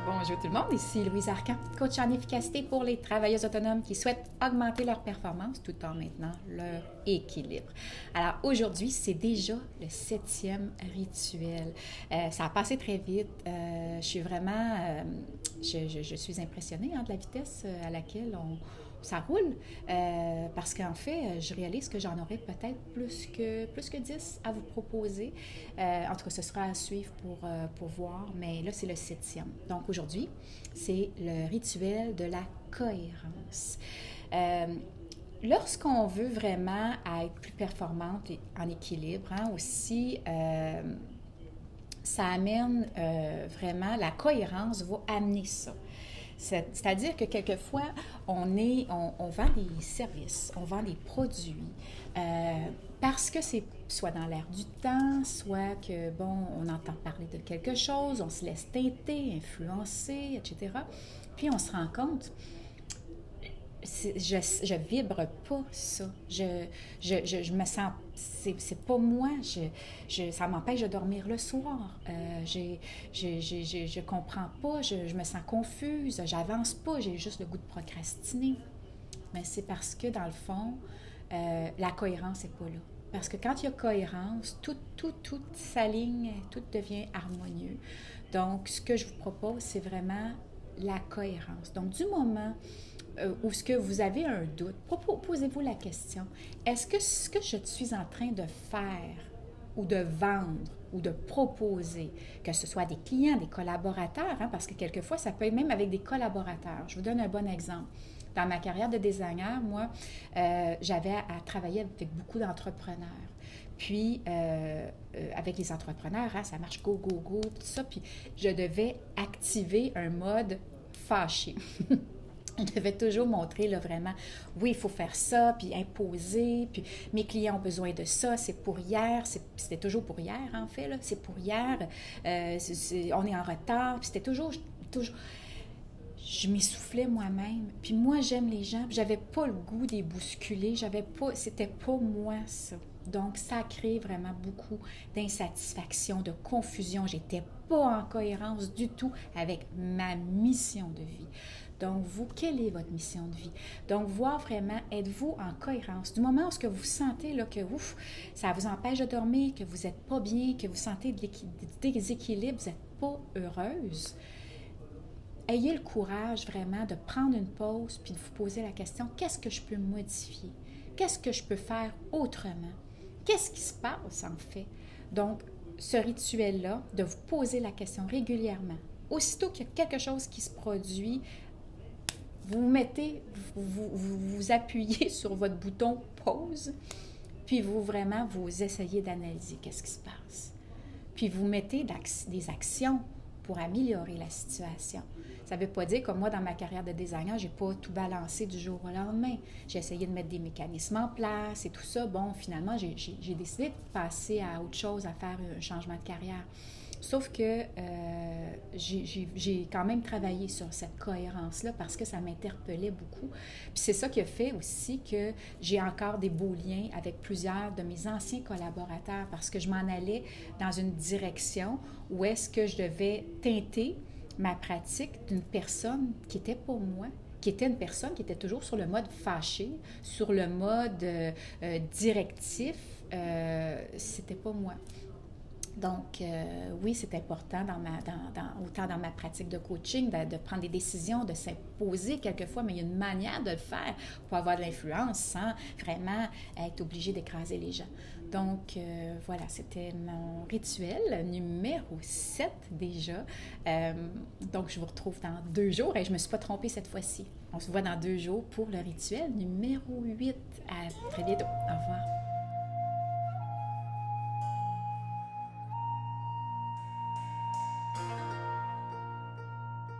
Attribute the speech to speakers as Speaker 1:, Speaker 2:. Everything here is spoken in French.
Speaker 1: Bonjour tout le monde, ici Louise Arcan, coach en efficacité pour les travailleuses autonomes qui souhaitent augmenter leur performance tout en maintenant leur équilibre. Alors aujourd'hui, c'est déjà le 7e rituel. Ça a passé très vite. Je suis vraiment, je suis impressionnée de la vitesse à laquelle ça roule, parce qu'en fait, je réalise que j'en aurais peut-être plus que 10 à vous proposer. En tout cas, ce sera à suivre pour voir, mais là, c'est le 7e. Donc aujourd'hui, c'est le rituel de la cohérence. Lorsqu'on veut vraiment être plus performante et en équilibre, aussi, ça amène vraiment, la cohérence va amener ça. C'est-à-dire que quelquefois, on vend des services, on vend des produits, parce que c'est soit dans l'air du temps, soit que, on entend parler de quelque chose, on se laisse teinter, influencer, etc. Puis on se rend compte, je vibre pas ça. Je me sens, c'est pas moi. Ça m'empêche de dormir le soir. Je comprends pas. Je me sens confuse. J'avance pas. J'ai juste le goût de procrastiner. Mais c'est parce que dans le fond, la cohérence n'est pas là. Parce que quand il y a cohérence, tout s'aligne, tout devient harmonieux. Donc, ce que je vous propose, c'est vraiment la cohérence. Donc, du moment où ce que vous avez un doute, posez-vous la question, est-ce que ce que je suis en train de faire ou de vendre ou de proposer, que ce soit des clients, des collaborateurs, parce que quelquefois, ça peut être même avec des collaborateurs. Je vous donne un bon exemple. Dans ma carrière de designer, moi, j'avais à travailler avec beaucoup d'entrepreneurs. Puis, avec les entrepreneurs, ça marche go, go, go, tout ça. Puis, je devais activer un mode fâché. Je devais toujours montrer là, vraiment, oui, il faut faire ça, puis imposer, puis mes clients ont besoin de ça, c'est pour hier, c'était toujours pour hier en fait, là, c'est pour hier, on est en retard, puis c'était toujours, je m'essoufflais moi-même, puis moi j'aime les gens, puis j'avais pas le goût des bousculer, c'était pas moi ça. Donc, ça crée vraiment beaucoup d'insatisfaction, de confusion. J'étais pas en cohérence du tout avec ma mission de vie. Donc, vous, quelle est votre mission de vie? Donc, voir vraiment, êtes-vous en cohérence? Du moment où vous sentez là, que ça vous empêche de dormir, que vous n'êtes pas bien, que vous sentez du déséquilibre, vous n'êtes pas heureuse, ayez le courage vraiment de prendre une pause puis de vous poser la question, qu'est-ce que je peux modifier? Qu'est-ce que je peux faire autrement? Qu'est-ce qui se passe en fait? Donc, ce rituel-là, de vous poser la question régulièrement. Aussitôt qu'il y a quelque chose qui se produit, vous appuyez sur votre bouton pause, puis vous essayez d'analyser qu'est-ce qui se passe. Puis vous mettez des actions pour améliorer la situation. Ça ne veut pas dire que moi, dans ma carrière de designer, je n'ai pas tout balancé du jour au lendemain. J'ai essayé de mettre des mécanismes en place et tout ça. Bon, finalement, j'ai décidé de passer à autre chose, à faire un changement de carrière. Sauf que j'ai quand même travaillé sur cette cohérence-là parce que ça m'interpellait beaucoup. Puis c'est ça qui a fait aussi que j'ai encore des beaux liens avec plusieurs de mes anciens collaborateurs parce que je m'en allais dans une direction où est-ce que je devais teinter ma pratique d'une personne qui n'était pas moi, qui était une personne qui était toujours sur le mode fâché, sur le mode directif. C'était pas moi. Donc, oui, c'est important autant dans ma pratique de coaching, de prendre des décisions, de s'imposer quelquefois, mais il y a une manière de le faire pour avoir de l'influence sans vraiment être obligé d'écraser les gens. Donc, voilà, c'était mon rituel numéro 7 déjà. Donc, je vous retrouve dans 2 jours et je ne me suis pas trompée cette fois-ci. On se voit dans 2 jours pour le rituel numéro 8. À très bientôt. Au revoir.